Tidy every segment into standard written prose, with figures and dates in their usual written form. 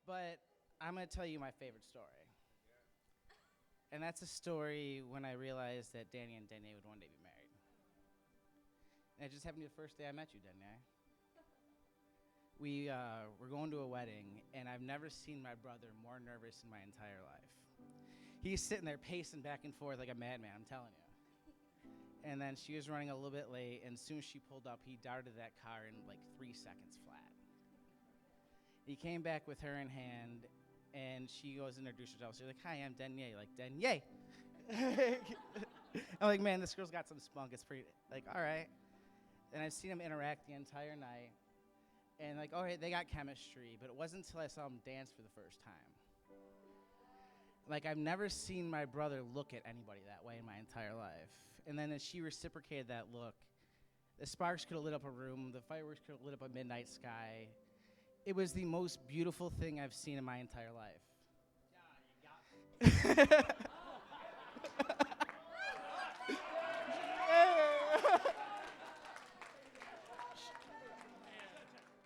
But I'm going to tell you my favorite story. And that's a story when I realized that Danny and Danae would one day be married. And it just happened to be the first day I met you, Danae. We were going to a wedding, and I've never seen my brother more nervous in my entire life. He's sitting there pacing back and forth like a madman, I'm telling you. And then she was running a little bit late, and as soon as she pulled up, he darted that car in like 3 seconds flat. He came back with her in hand, and she goes and introduces herself. She's like, "Hi, I'm Danae." Like, Danae. I'm like, man, this girl's got some spunk. It's pretty, like, all right. And I've seen them interact the entire night. And, like, all right, they got chemistry, but it wasn't until I saw them dance for the first time. Like, I've never seen my brother look at anybody that way in my entire life. And then as she reciprocated that look, the sparks could have lit up a room, the fireworks could have lit up a midnight sky. It was the most beautiful thing I've seen in my entire life.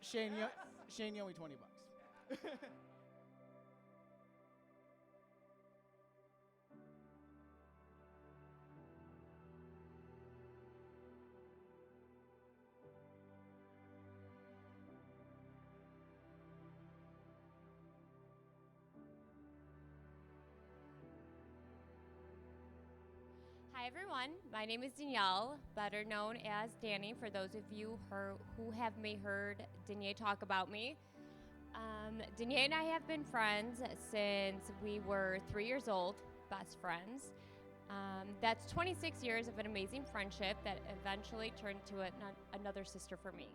Shane, you owe me $20. Hi everyone, my name is Danielle, better known as Danny for those of you who have heard Danae talk about me. Danae and I have been friends since we were 3 years old, best friends. That's 26 years of an amazing friendship that eventually turned to another sister for me.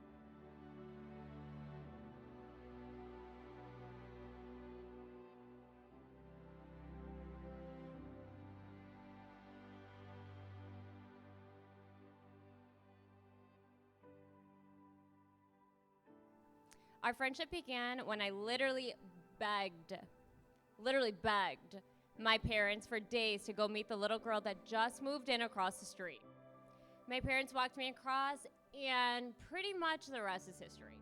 Our friendship began when I literally begged my parents for days to go meet the little girl that just moved in across the street. My parents walked me across, and pretty much the rest is history.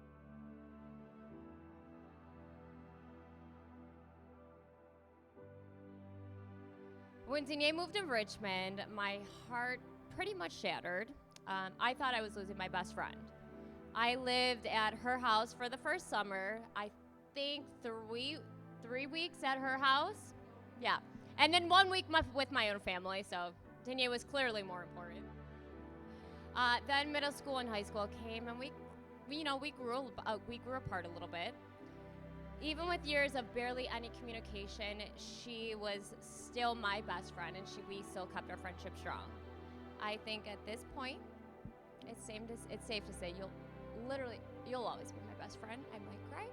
When Danae moved to Richmond, my heart pretty much shattered. I thought I was losing my best friend. I lived at her house for the first summer. I think three weeks at her house. Yeah. And then 1 week with my own family, so Danae was clearly more important. Then middle school and high school came, and we grew apart a little bit. Even with years of barely any communication, she was still my best friend, and we still kept our friendship strong. I think at this point, it's safe to say you'll always be my best friend. I might cry.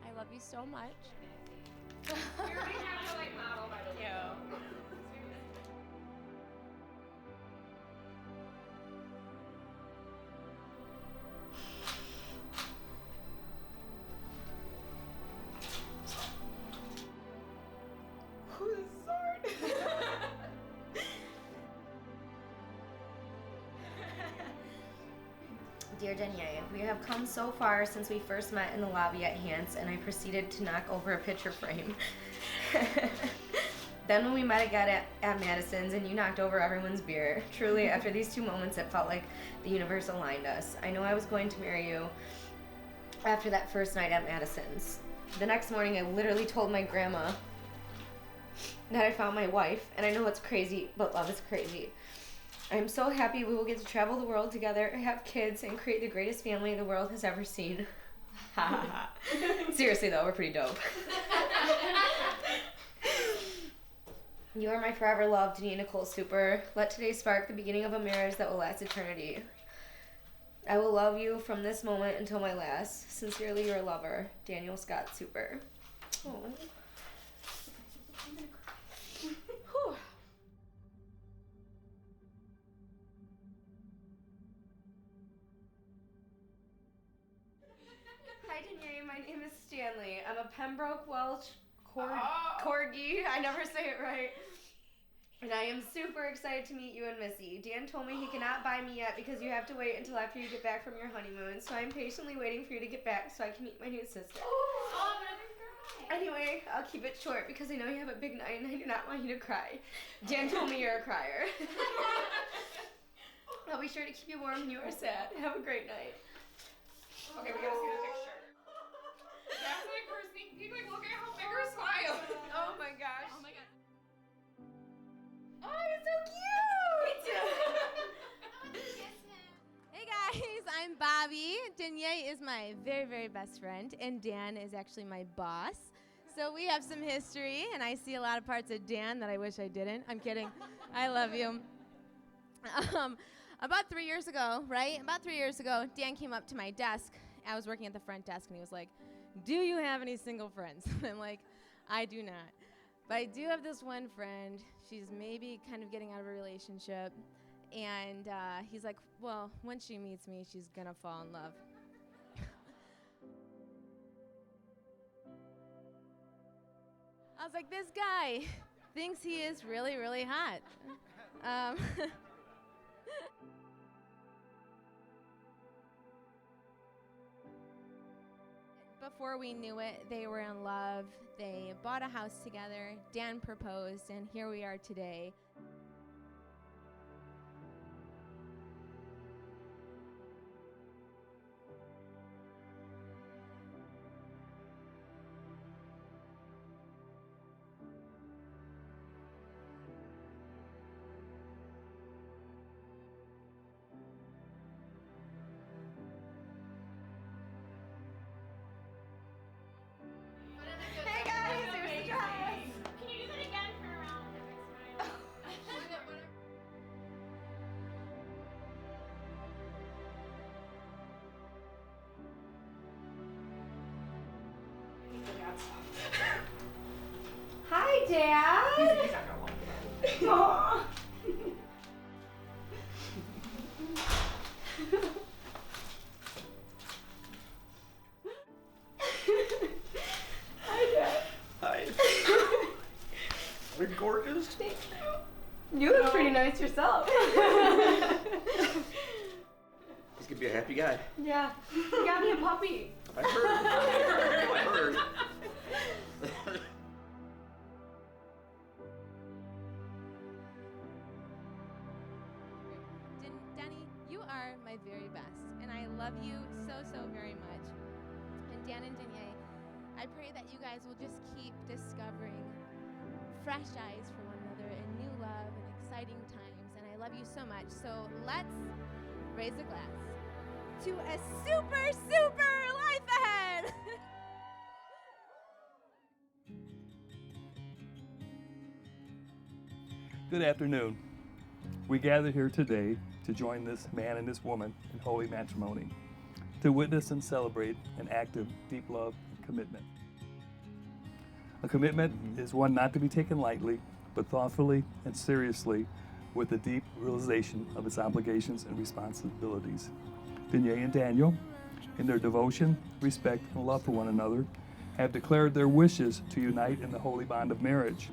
I love you so much. You're gonna have to model by the way. Who's sword? Dear Danae, we have come so far since we first met in the lobby at Hans, and I proceeded to knock over a picture frame. Then when we met again at Madison's and you knocked over everyone's beer, truly after these 2 moments it felt like the universe aligned us. I knew I was going to marry you after that first night at Madison's. The next morning I literally told my grandma that I found my wife, and I know it's crazy, but love is crazy. I am so happy we will get to travel the world together, have kids, and create the greatest family the world has ever seen. Seriously though, we're pretty dope. You are my forever love, Denise Nicole Super. Let today spark the beginning of a marriage that will last eternity. I will love you from this moment until my last. Sincerely, your lover, Daniel Scott Super. Oh. Whew. Hi, Danae. My name is Stanley. I'm a Pembroke Welsh Corgi. I never say it right. And I am super excited to meet you and Missy. Dan told me he cannot buy me yet because you have to wait until after you get back from your honeymoon. So I'm patiently waiting for you to get back so I can meet my new sister. Anyway, I'll keep it short because I know you have a big night and I do not want you to cry. Dan told me you're a crier. I'll be sure to keep you warm when you are sad. Have a great night. Okay, we gotta see the picture. That's like her sneak peek. Like, look at how big her smile. Oh my gosh. Oh my god. Oh, you're so cute! Hey guys, I'm Bobby. Danielle is my very, very best friend, and Dan is actually my boss. So we have some history, and I see a lot of parts of Dan that I wish I didn't. I'm kidding. I love you. About 3 years ago, right? About 3 years ago, Dan came up to my desk. I was working at the front desk, and he was like, "Do you have any single friends?" I'm like, "I do not. But I do have this one friend. She's maybe kind of getting out of a relationship." And he's like, "Well, when she meets me, she's gonna fall in love." I was like, this guy thinks he is really, really hot. Before we knew it, they were in love. They bought a house together. Dan proposed, and here we are today. Hey guys, here's the dress. Can you do that again? Turn around with a big smile. Hi, Dad. He's not gonna like that. Aw. Hi, Dad. Hi. You're gorgeous. Thank you. You look pretty nice yourself. He's gonna be a happy guy. Yeah. You got me a puppy. I heard. I heard. Danny, you are my very best, and I love you so, so very much. And Dan and Danielle, I pray that you guys will just keep discovering fresh eyes for one another and new love and exciting times, and I love you so much. So let's raise a glass to a super, super life ahead! Good afternoon. We gather here today to join this man and this woman in holy matrimony, to witness and celebrate an act of deep love and commitment. A commitment is one not to be taken lightly, but thoughtfully and seriously with a deep realization of its obligations and responsibilities. Danielle and Daniel, in their devotion, respect, and love for one another, have declared their wishes to unite in the holy bond of marriage,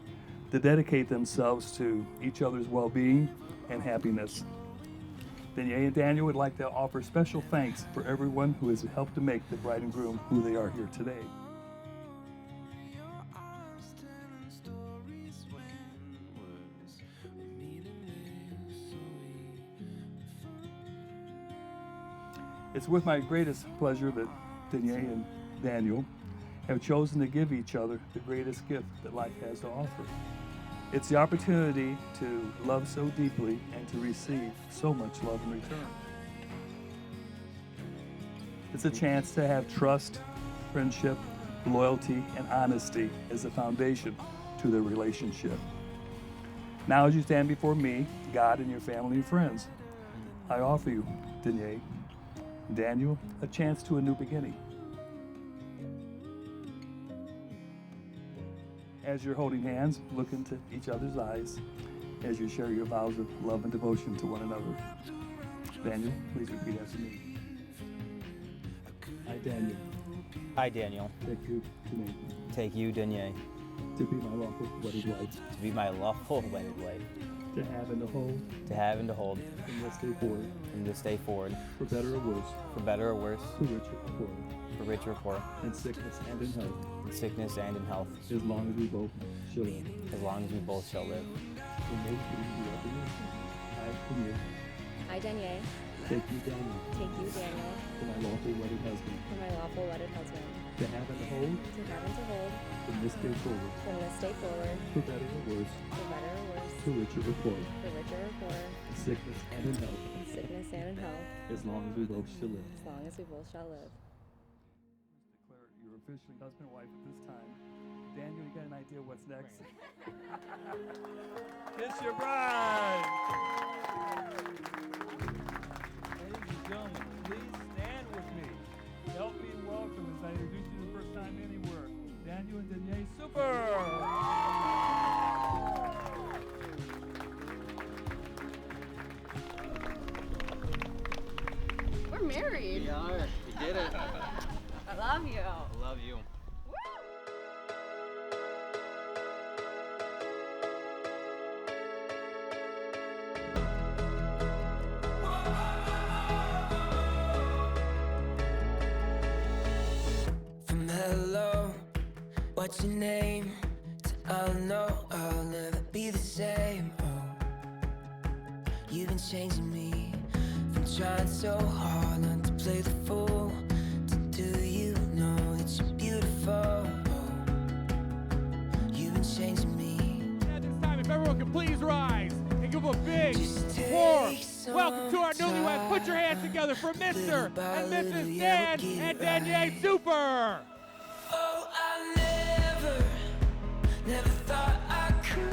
to dedicate themselves to each other's well-being and happiness. Danielle and Daniel would like to offer special thanks for everyone who has helped to make the bride and groom who they are here today. It's with my greatest pleasure that Danielle and Daniel have chosen to give each other the greatest gift that life has to offer. It's the opportunity to love so deeply and to receive so much love in return. It's a chance to have trust, friendship, loyalty, and honesty as the foundation to their relationship. Now, as you stand before me, God, and your family and friends, I offer you, Danielle, Daniel, a chance to a new beginning. As you're holding hands, look into each other's eyes as you share your vows of love and devotion to one another. Daniel, please repeat after me. I, Daniel, I, Daniel, take you to me take you, Danielle, to be my lawful wedded wife, to be my lawful wedded wife, to have and to hold to have and to hold from this day forward, from this day forward, for better or worse, for better or worse, for richer or poorer, for richer or poor, in sickness and in health, in sickness and in health, as long as we both shall live. as long as we both shall live. So may we be represented. I, from you, I, Danielle, take you, Daniel, take you, Daniel, for my lawful wedded husband, for my lawful wedded husband, to have and to hold to have and to hold from this day forward, from this day forward, for better or worse, for better or worse, for richer or poorer, for richer or poorer, in sickness and in health, in sickness and in health, as long as we both shall live. as long as we both shall live. Declare you're officially husband and wife at this time. Daniel, you got an idea what's next? Kiss your bride! Ladies and gentlemen, please stand with me. Help me welcome, as I introduce you the first time anywhere, Daniel and Danielle Super! We're married. We are. We did it. I love you. I love you. From hello, what's your name? To I know I'll never be the same. Oh, you've been changing me from trying so hard not to play the fool. To do you know that you're beautiful? Oh, you've been changing me. At this time, if everyone could please rise and give a big Just warm take some welcome to our newlyweds. Put your hands time. together for Mr. Little by and little, Mrs. yeah, Dan we'll get and it Danielle right. Super. Oh, I never thought I could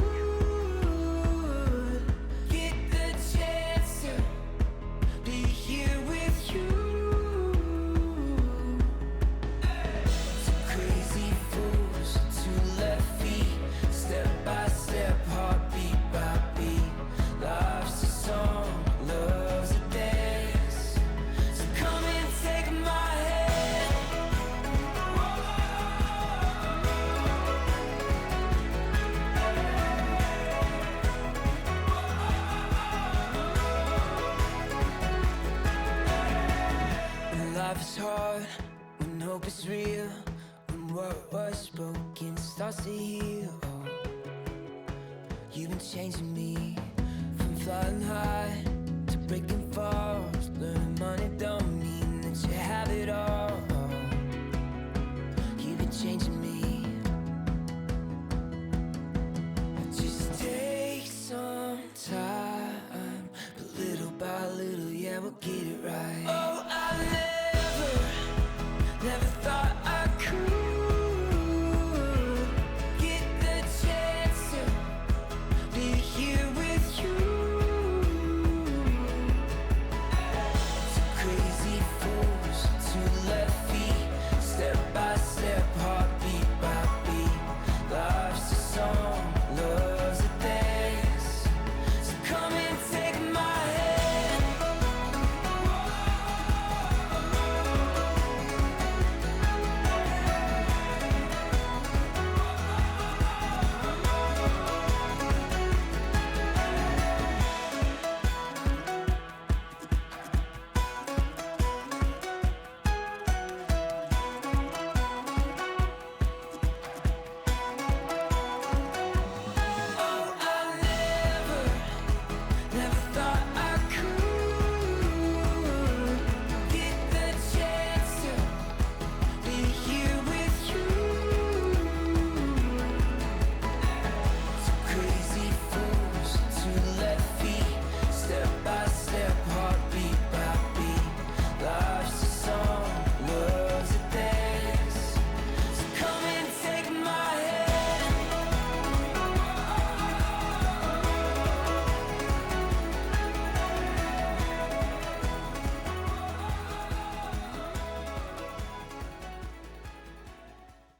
get the chance to be here with you. Two crazy fools, two left feet, step by step, heartbeat by beat. Life's a song, love's a dance. So come and take my hand. When life is hard, when hope is real, when what was broken starts to heal. Oh, you've been changing me from flying high to breaking falls. Learning money don't mean that you have it all. Oh, you've been changing me. Just take some time, but little by little, yeah, we'll get it